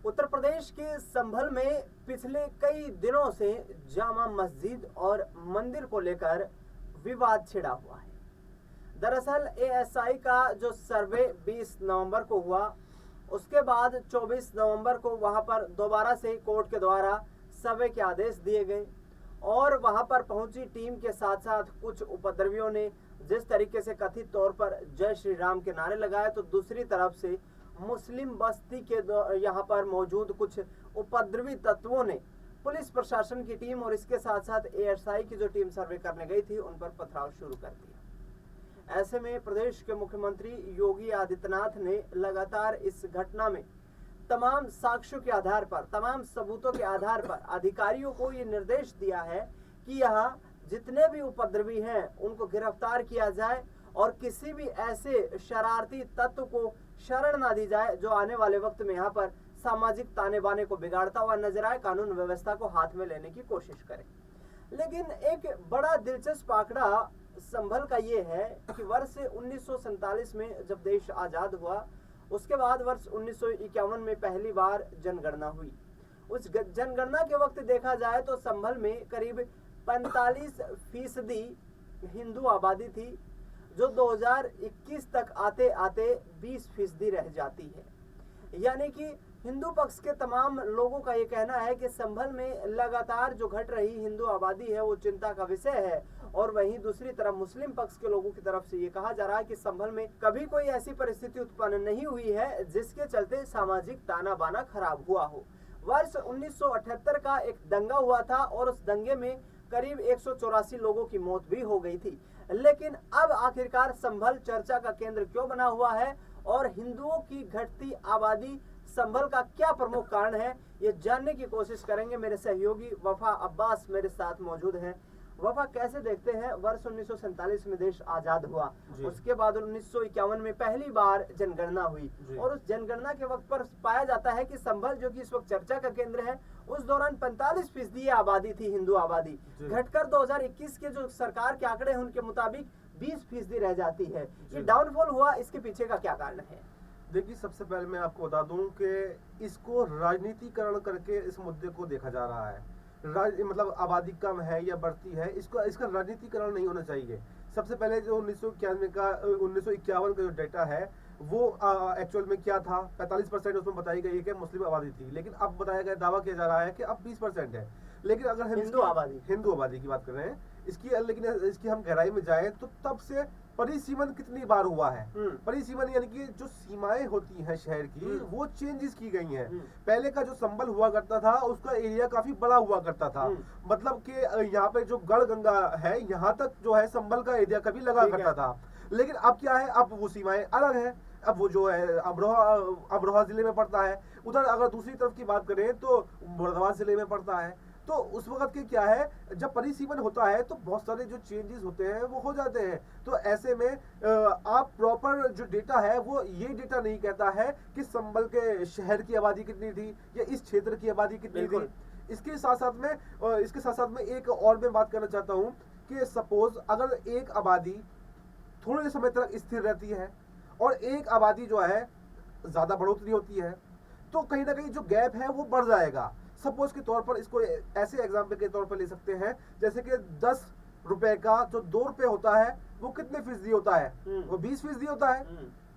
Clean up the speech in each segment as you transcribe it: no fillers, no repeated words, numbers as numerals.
उत्तर प्रदेश के संभल में पिछले कई दिनों से जामा मस्जिद और मंदिर को लेकर विवाद छिड़ा हुआ है। दरअसल एएसआई का जो सर्वे 20 नवंबर को हुआ, उसके बाद 24 नवंबर को वहां पर दोबारा से कोर्ट के द्वारा सर्वे के आदेश दिए गए और वहां पर पहुंची टीम के साथ साथ कुछ उपद्रवियों ने जिस तरीके से कथित तौर पर जय श्री राम के नारे लगाए, तो दूसरी तरफ से मुस्लिम बस्ती के यहाँ पर मौजूद कुछ उपद्रवी तत्वों ने पुलिस प्रशासन की टीम और इसके साथ साथ एएसआई की जो टीम सर्वे करने गई थी उन पर पथराव शुरू कर दिया। ऐसे में प्रदेश के मुख्यमंत्री योगी आदित्यनाथ ने लगातार इस घटना में तमाम साक्ष्यों के आधार पर, तमाम सबूतों के आधार पर अधिकारियों को ये निर्देश दिया है कि यहाँ जितने भी उपद्रवी हैं उनको गिरफ्तार किया जाए और किसी भी ऐसे शरारती तत्व को शरण ना दी जाए जो आने वाले वक्त में यहाँ पर सामाजिक ताने बाने को बिगाड़ता हुआ नजर आए, कानून व्यवस्था को हाथ में लेने की कोशिश करे। लेकिन एक बड़ा दिलचस्प आंकड़ा संभल का ये है कि वर्ष 1947 में जब देश आजाद हुआ, उसके बाद वर्ष 1951 में पहली बार जनगणना हुई। उस जनगणना के वक्त देखा जाए तो संभल में करीब 45% हिंदू आबादी थी, जो 2021 तक आते आते 20% रह जाती है। यानी कि हिंदू पक्ष के तमाम लोगों का ये कहना है कि संभल में लगातार जो घट रही हिंदू आबादी है वो चिंता का विषय है। और वहीं दूसरी तरफ मुस्लिम पक्ष के लोगों की तरफ से ये कहा जा रहा है कि संभल में कभी कोई ऐसी परिस्थिति उत्पन्न नहीं हुई है जिसके चलते सामाजिक ताना बाना खराब हुआ हो। वर्ष 1978 का एक दंगा हुआ था और उस दंगे में करीब 184 लोगों की मौत भी हो गई थी। लेकिन अब आखिरकार संभल चर्चा का केंद्र क्यों बना हुआ है और हिंदुओं की घटती आबादी संभल का क्या प्रमुख कारण है, ये जानने की कोशिश करेंगे। मेरे सहयोगी वफा अब्बास मेरे साथ मौजूद हैं। वफा, कैसे देखते हैं वर्ष 1947 में देश आजाद हुआ, उसके बाद 1951 में पहली बार जनगणना हुई और उस जनगणना के वक्त पर पाया जाता है कि संभल जो कि इस वक्त चर्चा का केंद्र है, उस दौरान 45% आबादी थी हिंदू आबादी, घटकर 2021 के जो सरकार के आंकड़े हैं उनके मुताबिक 20% रह जाती है। ये डाउनफॉल हुआ, इसके पीछे का क्या कारण है? देखिए, सबसे पहले मैं आपको बता दूं कि इसको राजनीतिकरण करके इस मुद्दे को देखा जा रहा है। मतलब आबादी कम है या बढ़ती है, इसका राजनीतिकरण नहीं होना चाहिए। सबसे पहले जो 1991 का जो डेटा है वो एक्चुअल में क्या था, 45% उसमें बताई गई है कि मुस्लिम आबादी थी, लेकिन अब बताया गया, दावा किया जा रहा है कि अब 20% है। लेकिन अगर हम हिंदू आबादी की बात कर रहे हैं लेकिन इसकी हम गहराई में जाएं तो तब से परिसीमन कितनी बार हुआ है। परिसीमन यानी कि जो सीमाएं होती हैं शहर की वो चेंजेस की गई हैं। पहले का जो संभल हुआ करता था उसका एरिया काफी बड़ा हुआ करता था, मतलब कि यहाँ पे जो गढ़गंगा है यहाँ तक जो है संभल का एरिया कभी लगा करता था। लेकिन अब क्या है, अब वो सीमाएं अलग है। अब वो जो है अमरोहा जिले में पड़ता है, उधर अगर दूसरी तरफ की बात करें तो मुरादाबाद जिले में पड़ता है। तो उस वक्त के क्या है, जब परिसीमन होता है तो बहुत सारे जो चेंजेस होते हैं वो हो जाते हैं। तो ऐसे में आप प्रॉपर जो डेटा है वो ये डेटा नहीं कहता है कि संभल के शहर की आबादी कितनी थी या इस क्षेत्र की आबादी कितनी थी। इसके साथ साथ में एक और मैं बात करना चाहता हूँ कि सपोज अगर एक आबादी थोड़े समय तक स्थिर रहती है और एक आबादी जो है ज्यादा बढ़ोतरी होती है, तो कहीं ना कहीं जो गैप है वो बढ़ जाएगा। सपोज के तौर पर इसको ऐसे एग्जाम्पल के तौर पर ले सकते हैं, जैसे कि 10 रुपए का जो 2 रुपए होता है वो कितने फीसदी होता है, वो 20% होता है।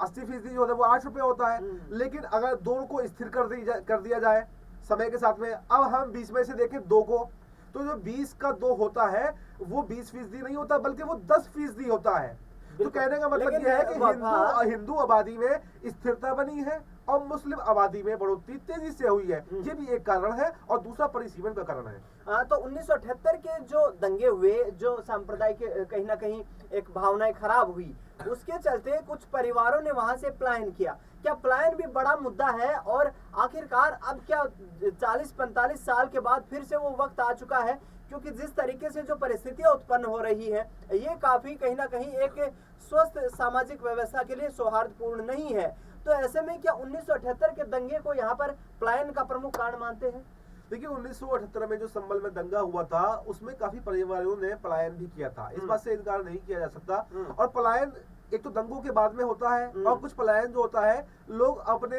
80% जो होता है वो 8 रुपए होता है। लेकिन अगर 2 को स्थिर कर दिया जाए समय के साथ में, अब हम 20 में से देखें 2 को, तो जो 20 का 2 होता है वो 20% नहीं होता बल्कि वो 10% होता है। तो कहने का मतलब यह है कि हिंदू आबादी में स्थिरता बनी है और मुस्लिम आबादी में बढ़ोतरी तेजी से हुई है। ये भी एक कारण है और दूसरा परिसीमन का कारण है। तो 1978 के जो दंगे हुए, जो सांप्रदायिक कहीं ना कहीं एक भावनाएं खराब हुई, उसके चलते कुछ परिवारों ने वहां से पलायन किया। क्या पलायन भी बड़ा मुद्दा है? और आखिरकार अब क्या 40-45 साल के बाद फिर से वो वक्त आ चुका है? क्योंकि जिस तरीके से जो परिस्थितियां उत्पन्न हो रही है ये काफी कहीं ना कहीं एक स्वस्थ सामाजिक व्यवस्था के लिए सौहार्दपूर्ण नहीं है। तो ऐसे में क्या 1978 के दंगे को यहाँ पर पलायन का प्रमुख कारण मानते हैं? देखिए, 1978 में जो संभल में दंगा हुआ था उसमें काफी परिवारों ने पलायन भी किया था, इस बात से इनकार नहीं किया जा सकता। और पलायन एक तो दंगों के बाद में होता है और कुछ पलायन जो होता है लोग अपने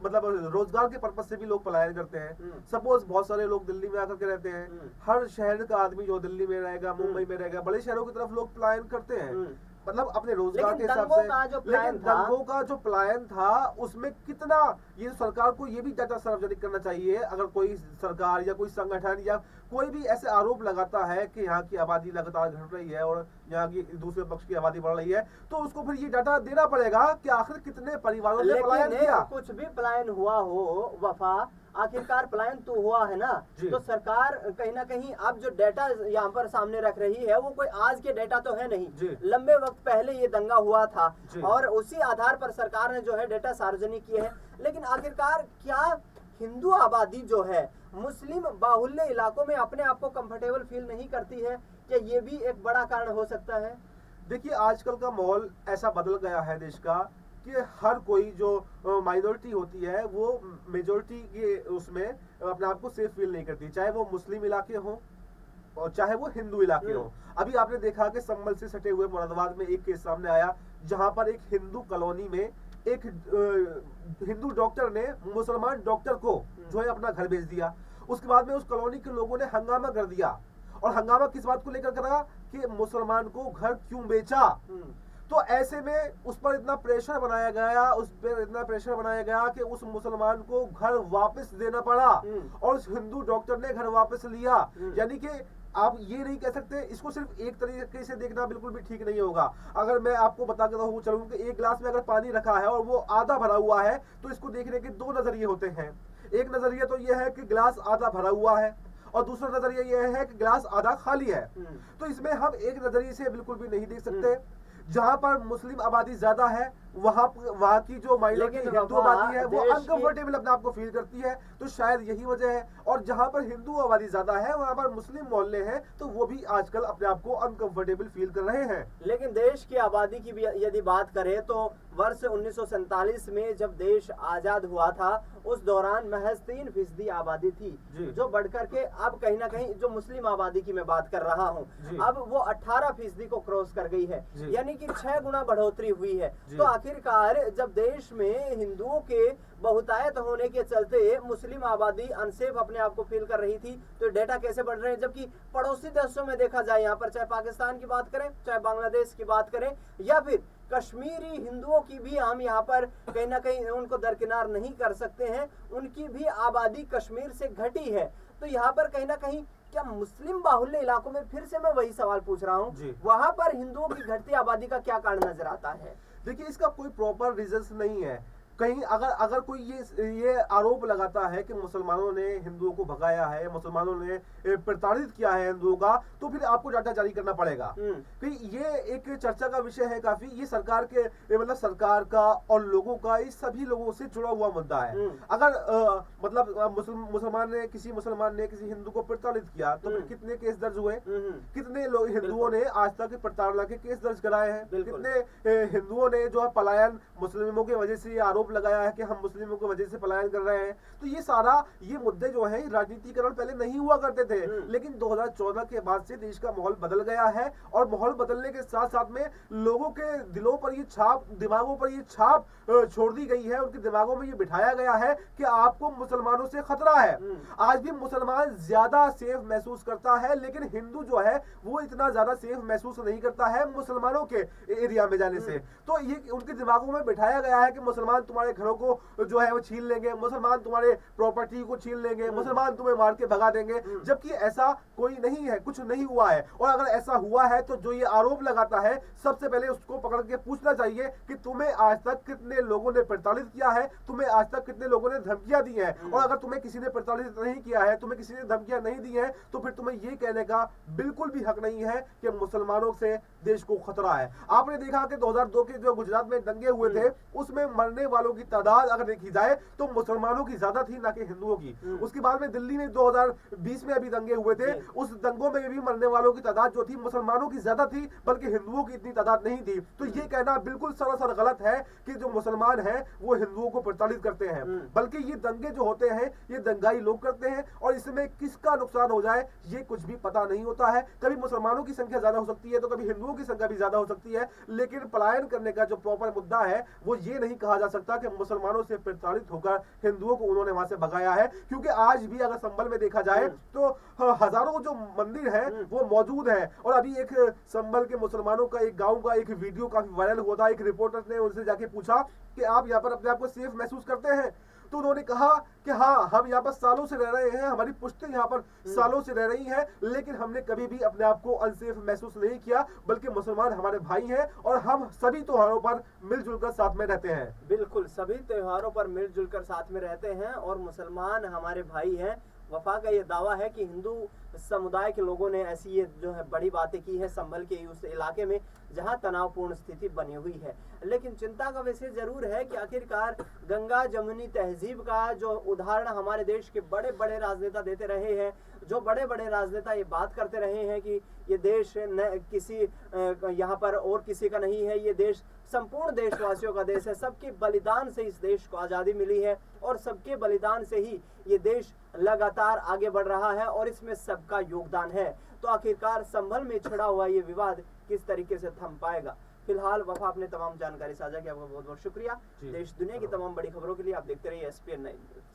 मतलब रोजगार के पर्पज से भी लोग पलायन करते हैं। सपोज बहुत सारे लोग दिल्ली में आकर के रहते हैं, हर शहर का आदमी जो दिल्ली में रहेगा, मुंबई में रहेगा, बड़े शहरों की तरफ लोग पलायन करते हैं, मतलब अपने रोजगार के हिसाब से। लेकिन दंगों का जो पलायन था उसमें कितना, ये सरकार को ये भी डाटा सार्वजनिक करना चाहिए। अगर कोई सरकार या कोई संगठन या कोई भी ऐसे आरोप लगाता है कि यहाँ की आबादी लगातार घट रही है और यहाँ की दूसरे पक्ष की आबादी बढ़ रही है, तो उसको फिर ये डाटा देना पड़ेगा कि आखिर कितने परिवारों ने पलायन किया। कुछ भी पलायन हुआ हो वफा, आखिरकार पलायन तो हुआ है ना। तो सरकार कहीं ना कहीं अब जो डेटा यहाँ पर सामने रख रही है वो कोई आज के डेटा तो है नहीं, लंबे वक्त पहले ये दंगा हुआ था और उसी आधार पर सरकार ने जो है डेटा सार्वजनिक किए हैं। लेकिन आखिरकार क्या हिंदू आबादी जो है मुस्लिम बाहुल्य इलाकों में अपने आप को कंफर्टेबल फील नहीं करती है? क्या ये भी एक बड़ा कारण हो सकता है? देखिए, आजकल का माहौल ऐसा बदल गया है देश का कि हर कोई जो माइनॉरिटी होती है वो मेजॉरिटी के उसमें अपने आप को सेफ फील नहीं करती, चाहे वो मुस्लिम इलाके हों और चाहे वो हिंदू इलाके हों। अभी आपने देखा कि संभल से सटे हुए मुरादाबाद में एक केस सामने आया जहां पर एक हिंदू कॉलोनी में एक हिंदू डॉक्टर ने मुसलमान डॉक्टर को जो है अपना घर भेज दिया। उसके बाद में उस कॉलोनी के लोगों ने हंगामा कर दिया, और हंगामा किस बात को लेकर करा कि मुसलमान को घर क्यों बेचा। तो ऐसे में उस पर इतना प्रेशर बनाया गया कि उस मुसलमान को घर वापस देना पड़ा और उस हिंदू डॉक्टर ने घर वापस लिया। यानी कि आप ये नहीं कह सकते, इसको सिर्फ एक तरीके से देखना बिल्कुल भी ठीक नहीं होगा। अगर मैं आपको बता के चलूं कि एक गिलास में अगर पानी रखा है और वो आधा भरा हुआ है तो इसको देखने के दो नजरिए होते हैं। एक नजरिया तो यह है कि गिलास आधा भरा हुआ है और दूसरा नजरिया यह है कि गिलास आधा खाली है। तो इसमें हम एक नजरिए से बिल्कुल भी नहीं देख सकते। जहां पर मुस्लिम आबादी ज्यादा है वहां की जो माइनॉरिटी हिंदू आबादी है वो अनकंफर्टेबल अपने आप को फील करती है, तो शायद यही वजह है। और जहां पर हिंदू आबादी ज्यादा है वहां पर मुस्लिम मोहल्ले हैं, तो वो भी आजकल अपने आप को अनकंफर्टेबल फील कर रहे हैं। लेकिन देश की आबादी की भी यदि बात करें तो वर्ष 1947 में जब देश आजाद हुआ था उस दौरान महज 3% आबादी थी, जो बढ़कर के अब कहीं ना कहीं जो मुस्लिम आबादी की मैं बात कर रहा हूँ अब वो 18% को क्रॉस कर गई है, यानी कि 6 गुना बढ़ोतरी हुई है। तो आखिरकार जब देश में हिंदुओं के बहुतायत होने के चलते मुस्लिम आबादी अनसेफ अपने आप को फील कर रही थी, तो डेटा कैसे बढ़ रहे हैं? जबकि पड़ोसी देशों में देखा जाए, यहाँ पर चाहे पाकिस्तान की बात करें, चाहे बांग्लादेश की बात करें, या फिर कश्मीरी हिंदुओं की भी हम यहाँ पर कहीं ना कहीं उनको दरकिनार नहीं कर सकते हैं, उनकी भी आबादी कश्मीर से घटी है। तो यहाँ पर कहीं ना कहीं क्या मुस्लिम बाहुल्य इलाकों में, फिर से मैं वही सवाल पूछ रहा हूँ, वहां पर हिंदुओं की घटती आबादी का क्या कारण नजर आता है? देखिए, इसका कोई प्रॉपर रीजन नहीं है। कहीं अगर कोई ये आरोप लगाता है कि मुसलमानों ने हिंदुओं को भगाया है, मुसलमानों ने प्रताड़ित किया है हिंदुओं का, तो फिर आपको डाटा जारी करना पड़ेगा। कि ये एक चर्चा का विषय है काफी। ये सरकार के मतलब सरकार का और लोगों का, इस सभी लोगों से जुड़ा हुआ मुद्दा है। अगर मतलब किसी मुसलमान ने किसी हिंदू को प्रताड़ित किया तो फिर कितने केस दर्ज हुए, कितने लोग हिंदुओं ने आज तक प्रताड़ना के केस दर्ज कराए हैं, कितने हिंदुओं ने जो है पलायन मुस्लिमों की वजह से आरोप लगाया है कि हम मुस्लिमों की वजह से पलायन कर रहे हैं। तो ये मुद्दे जो है राजनीतिकरण पहले नहीं हुआ करते थे, लेकिन 2014 के बाद से देश का माहौल बदल गया है और माहौल बदलने के साथ साथ में लोगों के दिलों पर ये छाप, दिमागों पर ये छाप छोड़ दी गई है। उनके दिमागों में ये बिठाया गया है कि आपको मुसलमानों से खतरा है। आज भी मुसलमान ज्यादा सेफ महसूस करता है, लेकिन हिंदू जो है वो इतना ज्यादा सेफ महसूस नहीं करता है मुसलमानों के एरिया में जाने से। तो ये उनके दिमागों में बिठाया गया है कि मुसलमान तुम्हारे घरों को जो है वो छीन लेंगे, मुसलमान तुम्हारे प्रॉपर्टी को छीन लेंगे, मुसलमान तुम्हें मार के भगा देंगे, जबकि ऐसा कोई नहीं है, कुछ नहीं हुआ है। और अगर ऐसा हुआ है तो जो ये आरोप लगाता है सबसे पहले उसको पकड़ के पूछना चाहिए कि तुम्हें आज तक कितने लोगों ने प्रताड़ित किया है, तुम्हें आज तक कितने लोगों ने धमकियां दी हैं। और अगर तुम्हें किसी ने प्रताड़ित नहीं किया है, तुम्हें किसी ने धमकियां नहीं दी है, तो फिर तुम्हें ये कहने का बिल्कुल भी हक नहीं है कि मुसलमानों से देश को खतरा है। आपने देखा कि 2002 के जो गुजरात में दंगे हुए थे उसमें मरने वालों वालों की तादाद अगर देखी जाए तो मुसलमानों की ज्यादा थी ना कि हिंदुओं की। उसके बाद में दिल्ली में 2020 में अभी दंगे हुए थे, उस दंगों में भी मरने वालों की तादाद जो थी मुसलमानों की ज्यादा थी, बल्कि हिंदुओं की इतनी तादाद नहीं थी। तो ये कहना बिल्कुल सरासर गलत है कि जो मुसलमान हैं वो हिंदुओं को प्रताड़ित करते हैं, बल्कि ये दंगे जो होते हैं ये दंगाई लोग करते हैं, और इसमें किसका नुकसान हो जाए ये कुछ भी पता नहीं होता है। कभी मुसलमानों की संख्या ज्यादा हो सकती है तो कभी हिंदुओं की संख्या भी ज्यादा हो सकती है, लेकिन पलायन करने का जो प्रॉपर मुद्दा है वो ये नहीं कहा जा सकता कि मुसलमानों से प्रताड़ित होकर हिंदुओं को उन्होंने वहां से भगाया है, क्योंकि आज भी अगर संभल में देखा जाए तो हजारों जो मंदिर है वो मौजूद है। और अभी एक संभल के मुसलमानों का एक गांव का एक वीडियो काफी वायरल हुआ था। एक रिपोर्टर ने उनसे जाके पूछा कि आप यहाँ पर अपने आप को सेफ महसूस करते हैं, तो उन्होंने कहा कि हाँ, हम यहाँ पर सालों से रह रहे हैं, हमारी पुश्तें यहाँ पर सालों से रह रही हैं, लेकिन हमने कभी भी अपने आप को अनसेफ महसूस नहीं किया, बल्कि मुसलमान हमारे भाई हैं और हम सभी त्योहारों पर मिलजुल कर साथ में रहते हैं। बिल्कुल, सभी त्योहारों पर मिलजुल कर साथ में रहते हैं और मुसलमान हमारे भाई हैं। वफा का ये दावा है कि हिंदू समुदाय के लोगों ने ऐसी ये जो है बड़ी बातें की है संभल के उस इलाके में जहां तनावपूर्ण स्थिति बनी हुई है। लेकिन चिंता का विषय जरूर है कि आखिरकार गंगा जमुनी तहजीब का जो उदाहरण हमारे देश के बड़े बड़े राजनेता देते रहे हैं, जो बड़े बड़े राजनेता ये बात करते रहे हैं कि ये देश न किसी यहाँ पर और किसी का नहीं है, ये देश संपूर्ण देशवासियों का देश है, सबके बलिदान से इस देश को आज़ादी मिली है और सबके बलिदान से ही ये देश लगातार आगे बढ़ रहा है और इसमें सबका योगदान है। तो आखिरकार संभल में छिड़ा हुआ ये विवाद किस तरीके से थम पाएगा। फिलहाल वफा आपने तमाम जानकारी साझा की, आपका बहुत बहुत शुक्रिया। देश दुनिया की तमाम बड़ी खबरों के लिए आप देखते रहिए SPN 9 न्यूज़।